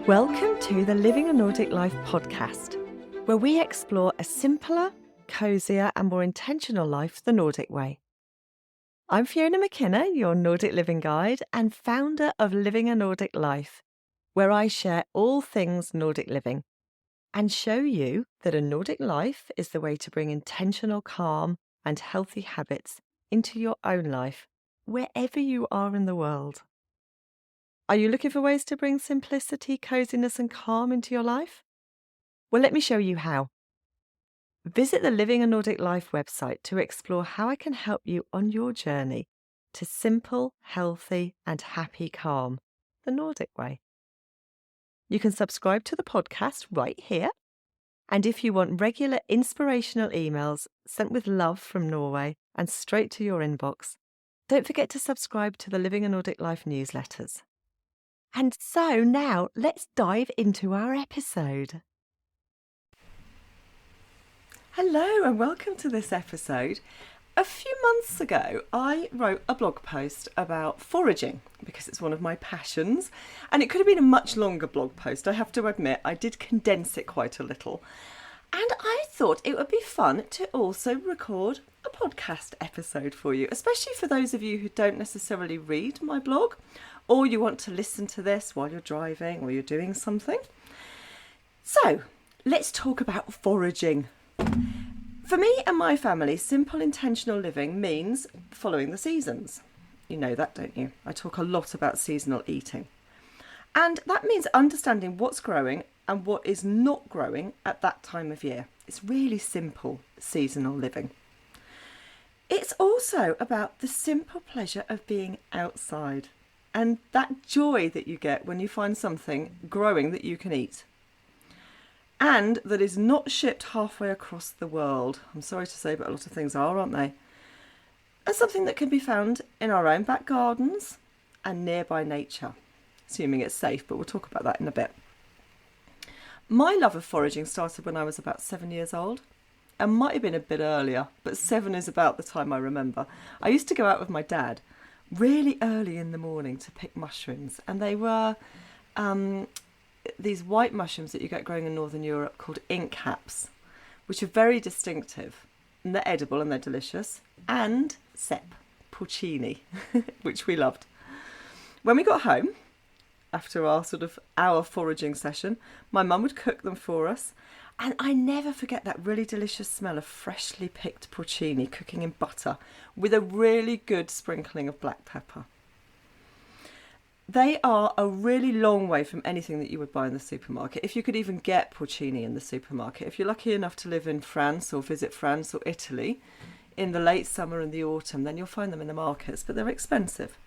Welcome to the Living a Nordic Life podcast, where we explore a simpler, cosier and more intentional life the Nordic way. I'm Fiona McKenna, your Nordic living guide and founder of Living a Nordic Life, where I share all things Nordic living and show you that a Nordic life is the way to bring intentional calm and healthy habits into your own life, wherever you are in the world. Are you looking for ways to bring simplicity, coziness and calm into your life? Well, let me show you how. Visit the Living a Nordic Life website to explore how I can help you on your journey to simple, healthy and happy calm, the Nordic way. You can subscribe to the podcast right here. And if you want regular inspirational emails sent with love from Norway and straight to your inbox, don't forget to subscribe to the Living a Nordic Life newsletters. And so now let's dive into our episode. Hello and welcome to this episode. A few months ago, I wrote a blog post about foraging because it's one of my passions, and it could have been a much longer blog post. I have to admit, I did condense it quite a little. And I thought it would be fun to also record a podcast episode for you, especially for those of you who don't necessarily read my blog, or you want to listen to this while you're driving or you're doing something. So, let's talk about foraging. For me and my family, simple intentional living means following the seasons. You know that, don't you? I talk a lot about seasonal eating. And that means understanding what's growing and what is not growing at that time of year. It's really simple seasonal living. It's also about the simple pleasure of being outside and that joy that you get when you find something growing that you can eat and that is not shipped halfway across the world. I'm sorry to say, but a lot of things are, aren't they? And something that can be found in our own back gardens and nearby nature, assuming it's safe, but we'll talk about that in a bit. My love of foraging started when I was about 7 years old. It might have been a bit earlier, but 7 is about the time I remember. I used to go out with my dad really early in the morning to pick mushrooms, and they were these white mushrooms that you get growing in Northern Europe called ink caps, which are very distinctive, and they're edible and they're delicious, and sep, porcini, which we loved. When we got home, after our foraging session, my mum would cook them for us, and I never forget that really delicious smell of freshly picked porcini cooking in butter with a really good sprinkling of black pepper. They are a really long way from anything that you would buy in the supermarket, if you could even get porcini in the supermarket. If you're lucky enough to live in France or visit France or Italy in the late summer and the autumn, then you'll find them in the markets, but they're expensive.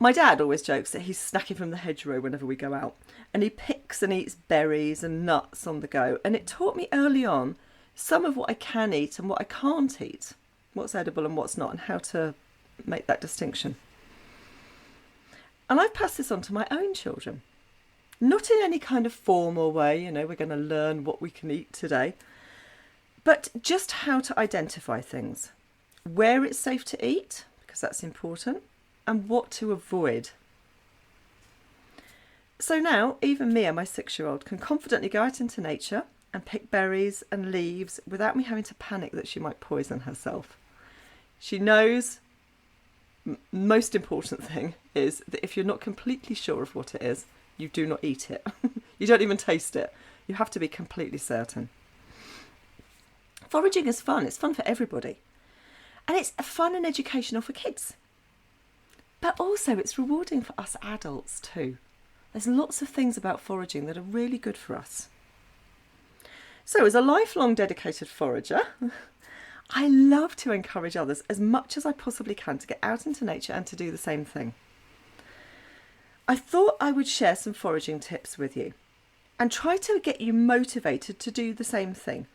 My dad always jokes that he's snacking from the hedgerow whenever we go out, and he picks and eats berries and nuts on the go. And it taught me early on some of what I can eat and what I can't eat, what's edible and what's not, and how to make that distinction. And I've passed this on to my own children. Not in any kind of formal way, we're going to learn what we can eat today, but just how to identify things, where it's safe to eat, because that's important, and what to avoid. So now, even me and my 6-year-old can confidently go out into nature and pick berries and leaves without me having to panic that she might poison herself. She knows, most important thing is that if you're not completely sure of what it is, you do not eat it. You don't even taste it. You have to be completely certain. Foraging is fun. It's fun for everybody. And it's fun and educational for kids. But also it's rewarding for us adults too. There's lots of things about foraging that are really good for us. So as a lifelong dedicated forager, I love to encourage others as much as I possibly can to get out into nature and to do the same thing. I thought I would share some foraging tips with you and try to get you motivated to do the same thing,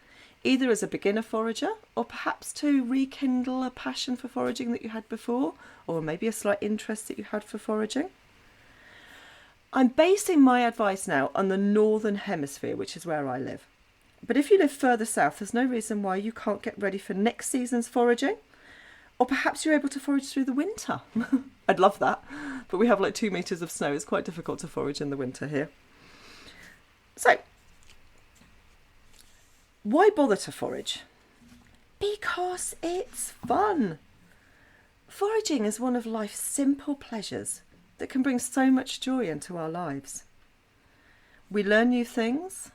either as a beginner forager or perhaps to rekindle a passion for foraging that you had before, or maybe a slight interest that you had for foraging. I'm basing my advice now on the Northern Hemisphere, which is where I live. But if you live further south, there's no reason why you can't get ready for next season's foraging, Or perhaps you're able to forage through the winter. I'd love that. But we have like 2 metres of snow. It's quite difficult to forage in the winter here. So, why bother to forage? Because it's fun. Foraging is one of life's simple pleasures that can bring so much joy into our lives. We learn new things,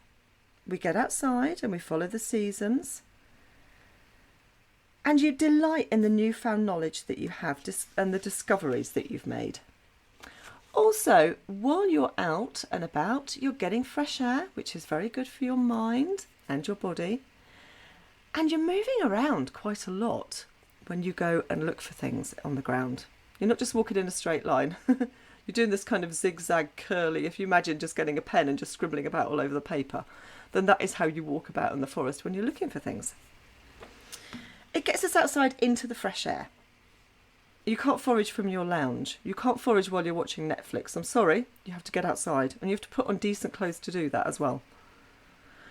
we get outside and we follow the seasons, and you delight in the newfound knowledge that you have and the discoveries that you've made. Also, while you're out and about, you're getting fresh air, which is very good for your mind and your body, and you're moving around quite a lot when you go and look for things on the ground. You're not just walking in a straight line. You're doing this kind of zigzag curly. If you imagine just getting a pen and just scribbling about all over the paper, then that is how you walk about in the forest when you're looking for things. It gets us outside into the fresh air. You can't forage from your lounge. You can't forage while you're watching Netflix. I'm sorry, you have to get outside, and you have to put on decent clothes to do that as well.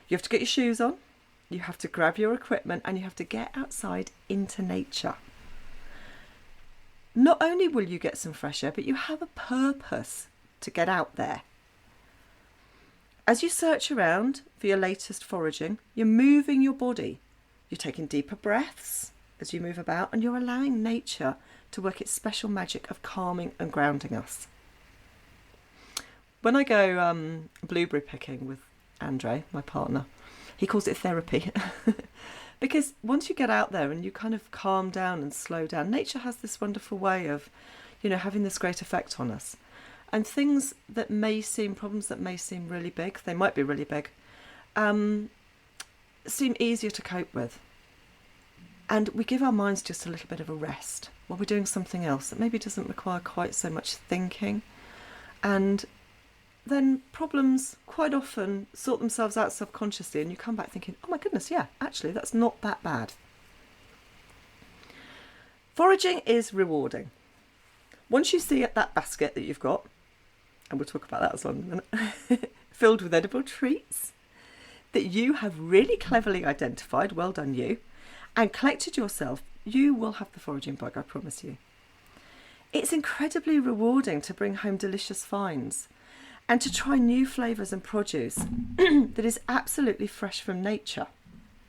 You have to get your shoes on, you have to grab your equipment, and you have to get outside into nature. Not only will you get some fresh air, but you have a purpose to get out there. As you search around for your latest foraging, you're moving your body. You're taking deeper breaths as you move about, and you're allowing nature to work its special magic of calming and grounding us. When I go blueberry picking with Andre, my partner, he calls it therapy. Because once you get out there and you kind of calm down and slow down, nature has this wonderful way of, having this great effect on us. And things that may seem, problems that may seem really big, they might be really big, seem easier to cope with. And we give our minds just a little bit of a rest while we're doing something else that maybe doesn't require quite so much thinking. And then problems quite often sort themselves out subconsciously, and you come back thinking, oh my goodness, yeah, actually that's not that bad. Foraging is rewarding. Once you see that basket that you've got, and we'll talk about that as well in a minute, filled with edible treats that you have really cleverly identified, well done you, and collected yourself, you will have the foraging bug, I promise you. It's incredibly rewarding to bring home delicious finds and to try new flavours and produce that is absolutely fresh from nature.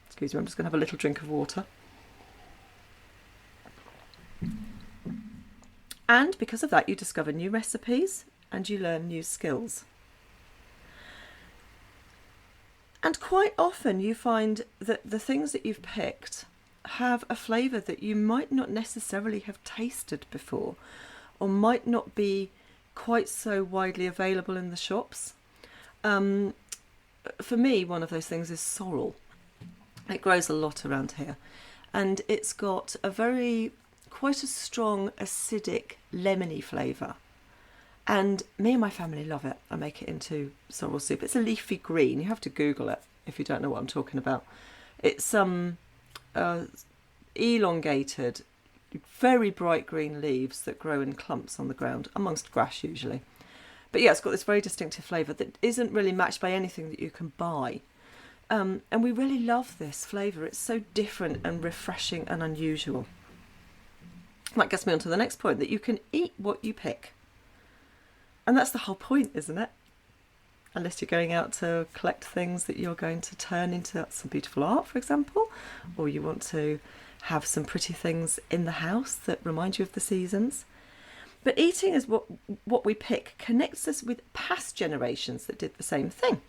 Excuse me, I'm just going to have a little drink of water. And because of that, you discover new recipes and you learn new skills. And quite often you find that the things that you've picked have a flavour that you might not necessarily have tasted before, or might not be quite so widely available in the shops. For me, one of those things is sorrel. It grows a lot around here, and it's got quite a strong acidic lemony flavour, and me and my family love it. I make it into sorrel soup. It's a leafy green. You have to Google it if you don't know what I'm talking about. It's elongated, very bright green leaves that grow in clumps on the ground, amongst grass usually. But yeah, it's got this very distinctive flavour that isn't really matched by anything that you can buy. And we really love this flavour. It's so different and refreshing and unusual. That gets me on to the next point, that you can eat what you pick. And that's the whole point, isn't it? Unless you're going out to collect things that you're going to turn into some beautiful art, for example, or you want to have some pretty things in the house that remind you of the seasons. But eating is what we pick connects us with past generations that did the same thing.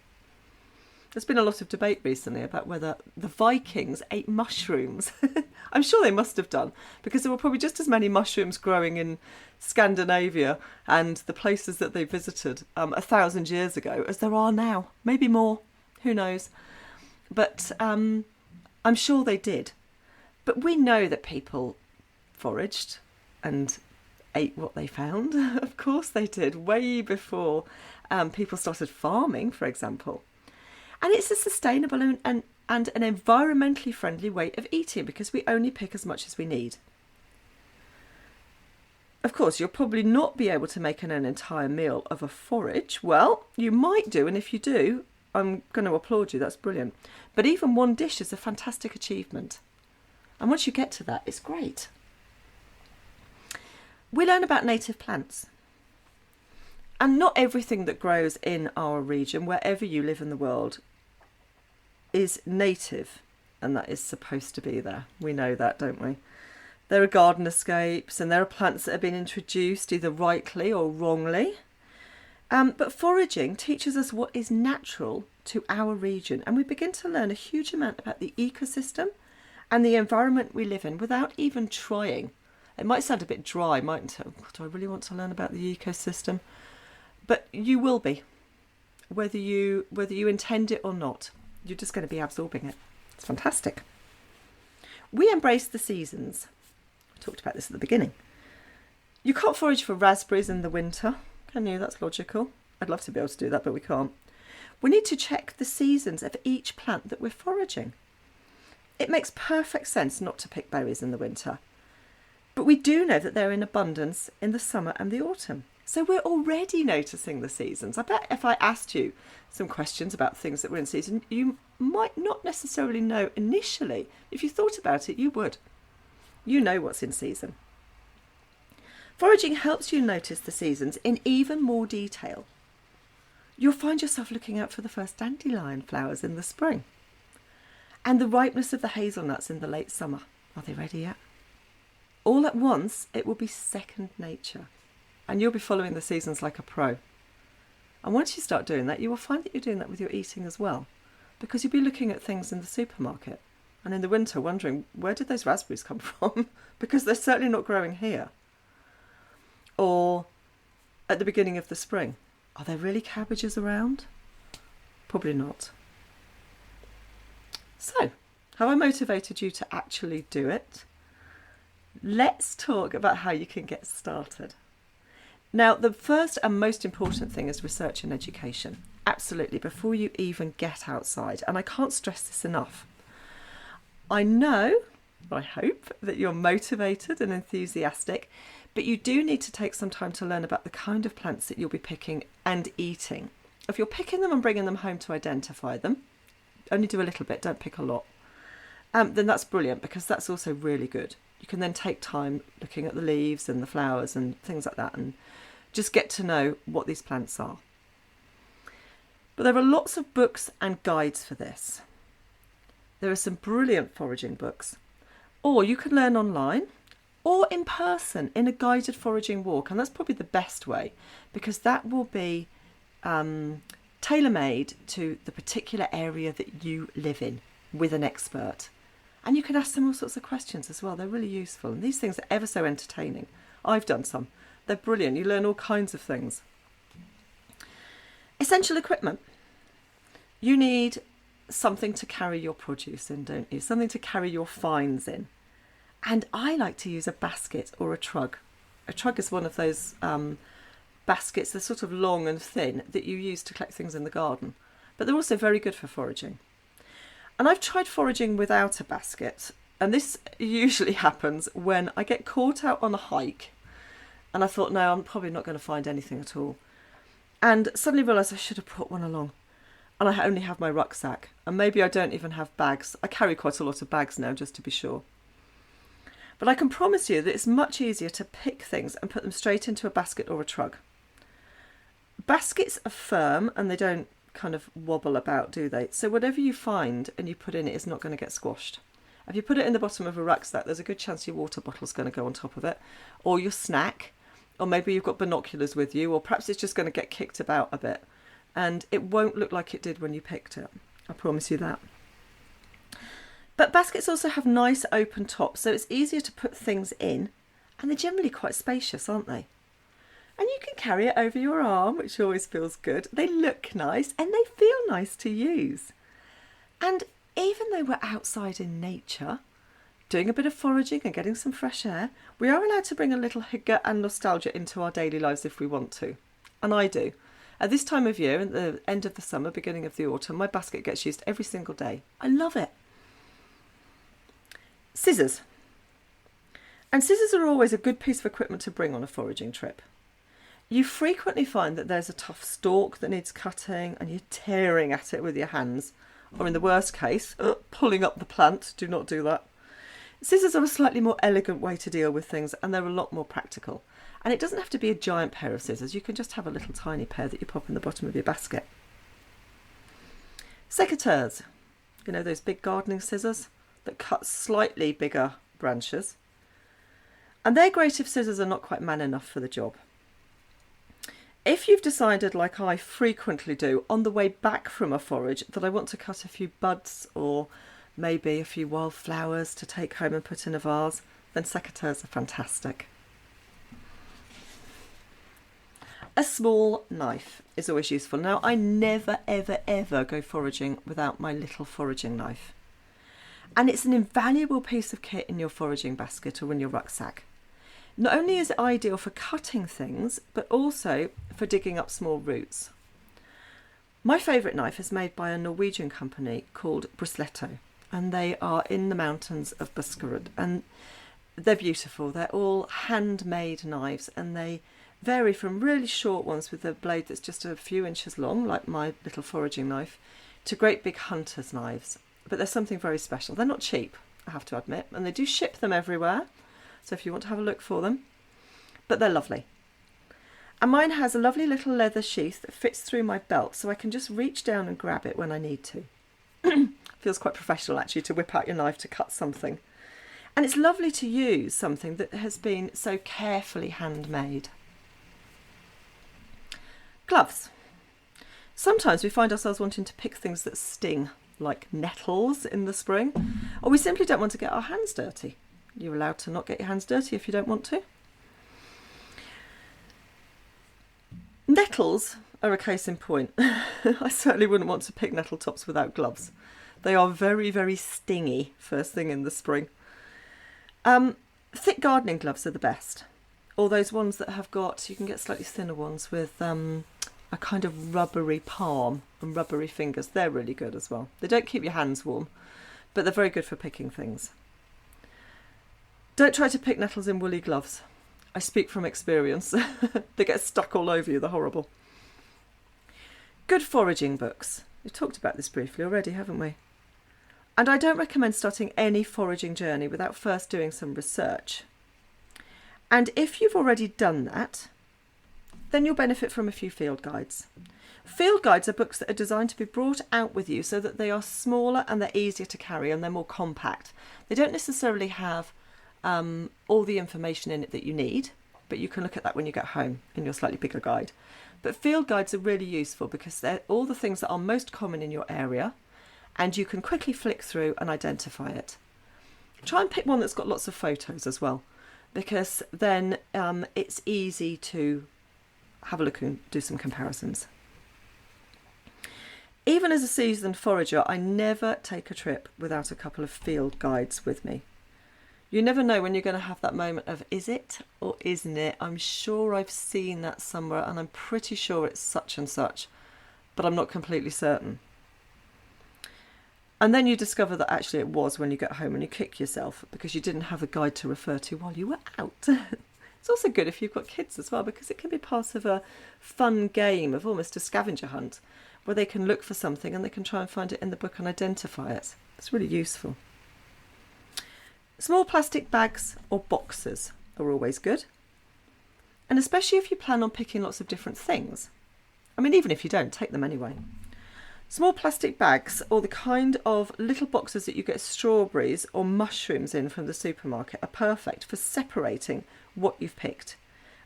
There's been a lot of debate recently about whether the Vikings ate mushrooms. I'm sure they must have done, because there were probably just as many mushrooms growing in Scandinavia and the places that they visited 1,000 years ago as there are now. Maybe more, who knows. But I'm sure they did. But we know that people foraged and ate what they found. Of course they did, way before people started farming, for example. And it's a sustainable and an environmentally friendly way of eating, because we only pick as much as we need. Of course, you'll probably not be able to make an entire meal of a forage. Well, you might do, and if you do, I'm going to applaud you, that's brilliant. But even one dish is a fantastic achievement. And once you get to that, it's great. We learn about native plants. And not everything that grows in our region, wherever you live in the world, is native, and that is supposed to be there. We know that, don't we? There are garden escapes, and there are plants that have been introduced either rightly or wrongly. But foraging teaches us what is natural to our region, and we begin to learn a huge amount about the ecosystem and the environment we live in without even trying. It might sound a bit dry, mightn't it? Oh, do I really want to learn about the ecosystem? But you will be, whether you intend it or not. You're just going to be absorbing it. It's fantastic. We embrace the seasons. I talked about this at the beginning. You can't forage for raspberries in the winter, can you? That's logical. I'd love to be able to do that, but we can't. We need to check the seasons of each plant that we're foraging. It makes perfect sense not to pick berries in the winter. But we do know that they're in abundance in the summer and the autumn. So we're already noticing the seasons. I bet if I asked you some questions about things that were in season, you might not necessarily know initially. If you thought about it, you would. You know what's in season. Foraging helps you notice the seasons in even more detail. You'll find yourself looking out for the first dandelion flowers in the spring and the ripeness of the hazelnuts in the late summer. Are they ready yet? All at once, it will be second nature. And you'll be following the seasons like a pro. And once you start doing that, you will find that you're doing that with your eating as well. Because you'll be looking at things in the supermarket and in the winter wondering, where did those raspberries come from? Because they're certainly not growing here. Or at the beginning of the spring, are there really cabbages around? Probably not. So, have I motivated you to actually do it? Let's talk about how you can get started. Now, the first and most important thing is research and education. Absolutely, before you even get outside. And I can't stress this enough. I know, I hope, that you're motivated and enthusiastic, but you do need to take some time to learn about the kind of plants that you'll be picking and eating. If you're picking them and bringing them home to identify them, only do a little bit, don't pick a lot, then that's brilliant, because that's also really good. You can then take time looking at the leaves and the flowers and things like that and just get to know what these plants are. But there are lots of books and guides for this. There are some brilliant foraging books. Or you can learn online or in person in a guided foraging walk. And that's probably the best way, because that will be tailor-made to the particular area that you live in with an expert. And you can ask them all sorts of questions as well. They're really useful. And these things are ever so entertaining. I've done some. They're brilliant. You learn all kinds of things. Essential equipment. You need something to carry your produce in, don't you? Something to carry your finds in. And I like to use a basket or a trug. A trug is one of those baskets. They're sort of long and thin that you use to collect things in the garden. But they're also very good for foraging. And I've tried foraging without a basket, and this usually happens when I get caught out on a hike and I thought, no, I'm probably not going to find anything at all. And suddenly realised I should have brought one along. And I only have my rucksack, and maybe I don't even have bags. I carry quite a lot of bags now, just to be sure. But I can promise you that it's much easier to pick things and put them straight into a basket or a trug. Baskets are firm and they don't kind of wobble about, do they? So whatever you find and you put in it is not going to get squashed. If you put it in the bottom of a rucksack, there's a good chance your water bottle's going to go on top of it, or your snack, or maybe you've got binoculars with you, or perhaps it's just going to get kicked about a bit, and it won't look like it did when you picked it. I promise you that. But baskets also have nice open tops, so it's easier to put things in, and they're generally quite spacious, aren't they? And you can carry it over your arm, which always feels good. They look nice and they feel nice to use. And even though we're outside in nature, doing a bit of foraging and getting some fresh air, we are allowed to bring a little hygge and nostalgia into our daily lives if we want to. And I do. At this time of year, at the end of the summer, beginning of the autumn, my basket gets used every single day. I love it. Scissors. And scissors are always a good piece of equipment to bring on a foraging trip. You frequently find that there's a tough stalk that needs cutting and you're tearing at it with your hands, or in the worst case, pulling up the plant. Do not do that. Scissors are a slightly more elegant way to deal with things, and they're a lot more practical. And it doesn't have to be a giant pair of scissors. You can just have a little tiny pair that you pop in the bottom of your basket. Secateurs, you know, those big gardening scissors that cut slightly bigger branches. And they're great if scissors are not quite man enough for the job. If you've decided, like I frequently do, on the way back from a forage, that I want to cut a few buds or maybe a few wildflowers to take home and put in a vase, then secateurs are fantastic. A small knife is always useful. Now, I never, ever, ever go foraging without my little foraging knife. And it's an invaluable piece of kit in your foraging basket or in your rucksack. Not only is it ideal for cutting things, but also for digging up small roots. My favourite knife is made by a Norwegian company called Brusletto, and they are in the mountains of Buskerud, and they're beautiful. They're all handmade knives, and they vary from really short ones with a blade that's just a few inches long, like my little foraging knife, to great big hunter's knives. But they're something very special. They're not cheap, I have to admit, and they do ship them everywhere, so if you want to have a look for them, but they're lovely. And mine has a lovely little leather sheath that fits through my belt, so I can just reach down and grab it when I need to. Feels quite professional actually to whip out your knife to cut something. And it's lovely to use something that has been so carefully handmade. Gloves. Sometimes we find ourselves wanting to pick things that sting, like nettles in the spring, or we simply don't want to get our hands dirty. You're allowed to not get your hands dirty if you don't want to. Nettles are a case in point. I certainly wouldn't want to pick nettle tops without gloves. They are very, very stingy first thing in the spring. Thick gardening gloves are the best. Or those ones that have got, you can get slightly thinner ones with a kind of rubbery palm and rubbery fingers. They're really good as well. They don't keep your hands warm, but they're very good for picking things. Don't try to pick nettles in woolly gloves. I speak from experience. They get stuck all over you, they're horrible. Good foraging books. We've talked about this briefly already, haven't we? And I don't recommend starting any foraging journey without first doing some research. And if you've already done that, then you'll benefit from a few field guides. Field guides are books that are designed to be brought out with you so that they are smaller and they're easier to carry and they're more compact. They don't necessarily have all the information in it that you need, but you can look at that when you get home in your slightly bigger guide. But field guides are really useful because they're all the things that are most common in your area, and you can quickly flick through and identify it. Try and pick one that's got lots of photos as well, because then it's easy to have a look and do some comparisons. Even as a seasoned forager, I never take a trip without a couple of field guides with me. You never know when you're going to have that moment of, is it or isn't it? I'm sure I've seen that somewhere and I'm pretty sure it's such and such, but I'm not completely certain. And then you discover that actually it was when you get home and you kick yourself because you didn't have a guide to refer to while you were out. It's also good if you've got kids as well, because it can be part of a fun game of almost a scavenger hunt where they can look for something and they can try and find it in the book and identify it. It's really useful. Small plastic bags or boxes are always good. And especially if you plan on picking lots of different things. I mean, even if you don't, take them anyway. Small plastic bags, or the kind of little boxes that you get strawberries or mushrooms in from the supermarket, are perfect for separating what you've picked.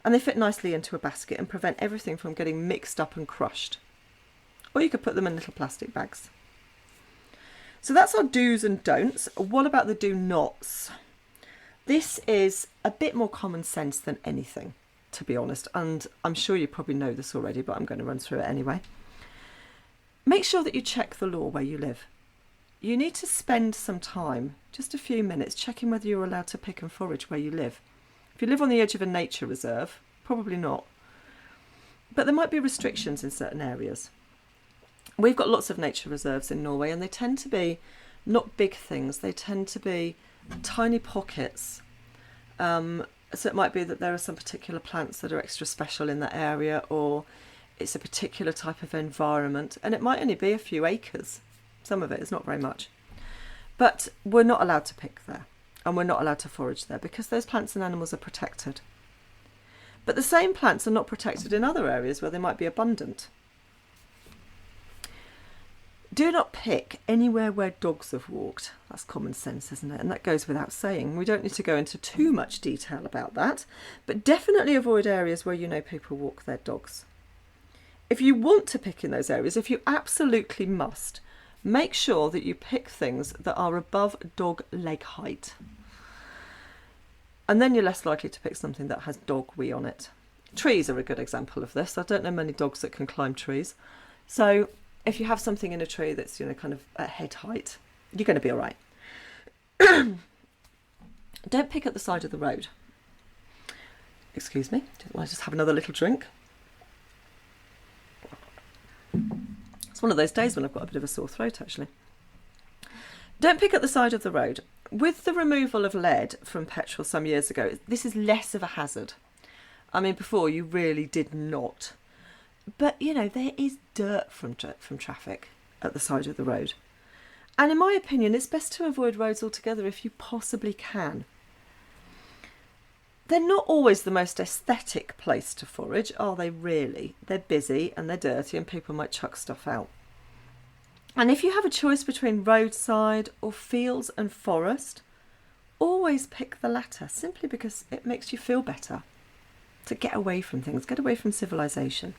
And they fit nicely into a basket and prevent everything from getting mixed up and crushed. Or you could put them in little plastic bags. So that's our do's and don'ts. What about the do nots? This is a bit more common sense than anything, to be honest. And I'm sure you probably know this already, but I'm going to run through it anyway. Make sure that you check the law where you live. You need to spend some time, just a few minutes, checking whether you're allowed to pick and forage where you live. If you live on the edge of a nature reserve, probably not. But there might be restrictions in certain areas. We've got lots of nature reserves in Norway, and they tend to be not big things. They tend to be tiny pockets. So it might be that there are some particular plants that are extra special in that area, or it's a particular type of environment, and it might only be a few acres. Some of it is not very much. But we're not allowed to pick there. and we're not allowed to forage there because those plants and animals are protected. But the same plants are not protected in other areas where they might be abundant. Do not pick anywhere where dogs have walked. That's common sense, isn't it? And that goes without saying. We don't need to go into too much detail about that, but definitely avoid areas where you know people walk their dogs. If you want to pick in those areas, if you absolutely must, make sure that you pick things that are above dog leg height. And then you're less likely to pick something that has dog wee on it. Trees are a good example of this. I don't know many dogs that can climb trees. So if you have something in a tree that's, kind of at head height, you're going to be all right. Don't pick at the side of the road. Excuse me, I just have another little drink. It's one of those days when I've got a bit of a sore throat, actually. Don't pick at the side of the road. With the removal of lead from petrol some years ago, this is less of a hazard. I mean, before you really did not. But, there is dirt from traffic at the side of the road. And in my opinion, it's best to avoid roads altogether if you possibly can. They're not always the most aesthetic place to forage, are they really? They're busy and they're dirty and people might chuck stuff out. And if you have a choice between roadside or fields and forest, always pick the latter, simply because it makes you feel better. To get away from things, get away from civilization.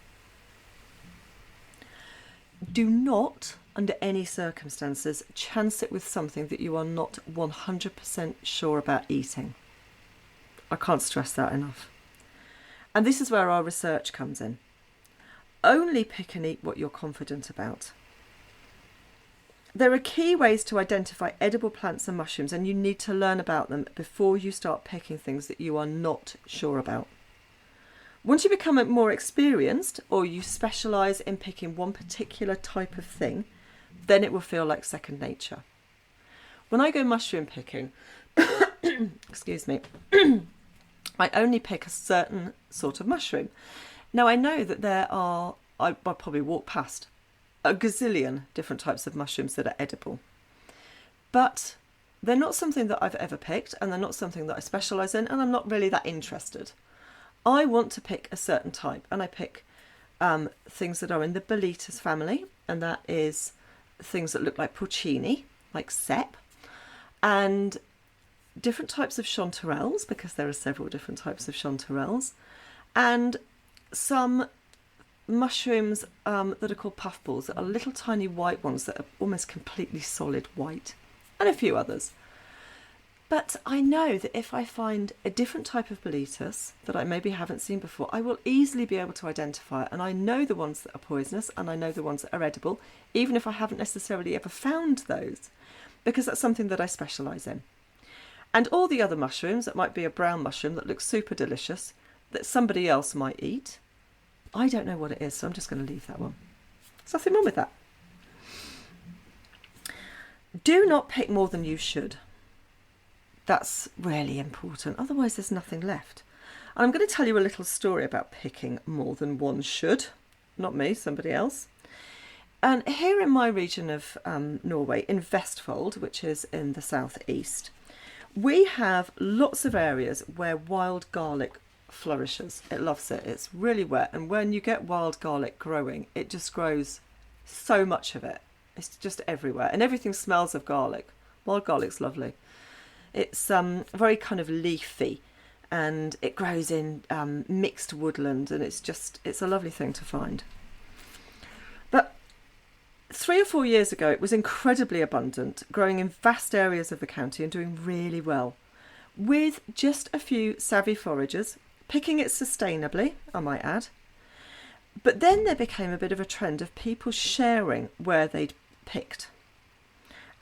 Do not, under any circumstances, chance it with something that you are not 100% sure about eating. I can't stress that enough. And this is where our research comes in. Only pick and eat what you're confident about. There are key ways to identify edible plants and mushrooms, and you need to learn about them before you start picking things that you are not sure about. Once you become more experienced, or you specialise in picking one particular type of thing, then it will feel like second nature. When I go mushroom picking, excuse me, I only pick a certain sort of mushroom. Now I know that I probably walk past a gazillion different types of mushrooms that are edible. But they're not something that I've ever picked, and they're not something that I specialise in, and I'm not really that interested. I want to pick a certain type, and I pick things that are in the Boletus family, and that is things that look like porcini, like sep, and different types of chanterelles, because there are several different types of chanterelles, and some mushrooms that are called puffballs, that are little tiny white ones that are almost completely solid white, and a few others. But I know that if I find a different type of Boletus that I maybe haven't seen before, I will easily be able to identify it, and I know the ones that are poisonous and I know the ones that are edible, even if I haven't necessarily ever found those, because that's something that I specialise in. And all the other mushrooms, that might be a brown mushroom that looks super delicious, that somebody else might eat, I don't know what it is, so I'm just going to leave that one. There's nothing wrong with that. Do not pick more than you should. That's really important, otherwise there's nothing left. And I'm going to tell you a little story about picking more than one should. Not me, somebody else. And here in my region of Norway, in Vestfold, which is in the southeast, we have lots of areas where wild garlic flourishes. It loves it. It's really wet, and when you get wild garlic growing, it just grows so much of it. It's just everywhere, and everything smells of garlic. Wild garlic's lovely. It's very kind of leafy, and it grows in mixed woodland, and it's a lovely thing to find. But 3 or 4 years ago, it was incredibly abundant, growing in vast areas of the county and doing really well, with just a few savvy foragers, picking it sustainably, I might add. But then there became a bit of a trend of people sharing where they'd picked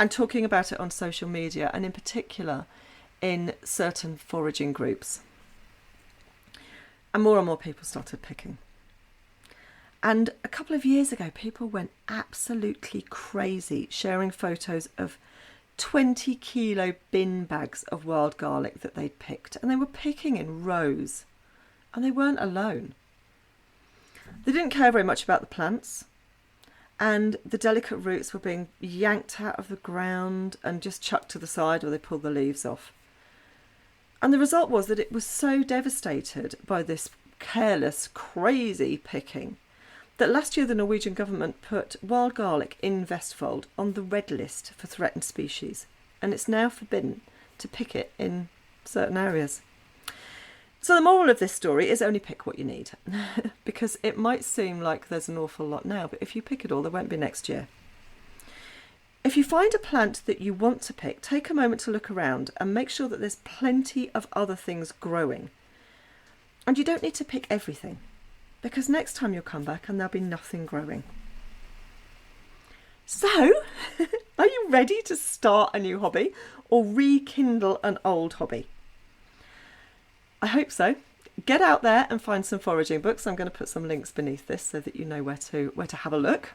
and talking about it on social media, and in particular in certain foraging groups. And more people started picking. And a couple of years ago, people went absolutely crazy, sharing photos of 20 kilo bin bags of wild garlic that they'd picked, and they were picking in rows, and they weren't alone. They didn't care very much about the plants, and the delicate roots were being yanked out of the ground and just chucked to the side, or they pulled the leaves off. And the result was that it was so devastated by this careless, crazy picking that last year the Norwegian government put wild garlic in Vestfold on the red list for threatened species, and it's now forbidden to pick it in certain areas. So the moral of this story is only pick what you need, because it might seem like there's an awful lot now, but if you pick it all, there won't be next year. If you find a plant that you want to pick, take a moment to look around and make sure that there's plenty of other things growing. And you don't need to pick everything, because next time you'll come back and there'll be nothing growing. So, are you ready to start a new hobby or rekindle an old hobby? I hope so. Get out there and find some foraging books. I'm going to put some links beneath this so that you know where to have a look.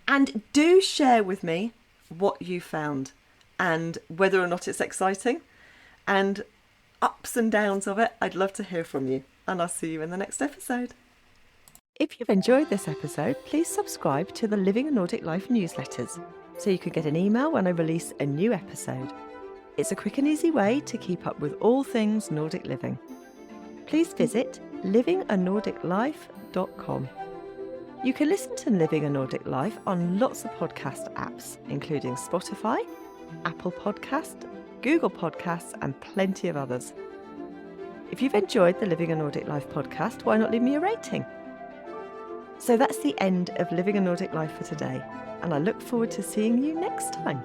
And do share with me what you found and whether or not it's exciting and ups and downs of it. I'd love to hear from you, and I'll see you in the next episode. If you've enjoyed this episode, please subscribe to the Living a Nordic Life newsletters so you can get an email when I release a new episode. It's a quick and easy way to keep up with all things Nordic living. Please visit livinganordiclife.com. You can listen to Living a Nordic Life on lots of podcast apps, including Spotify, Apple Podcast, Google Podcasts, and plenty of others. If you've enjoyed the Living a Nordic Life podcast, why not leave me a rating? So that's the end of Living a Nordic Life for today, and I look forward to seeing you next time.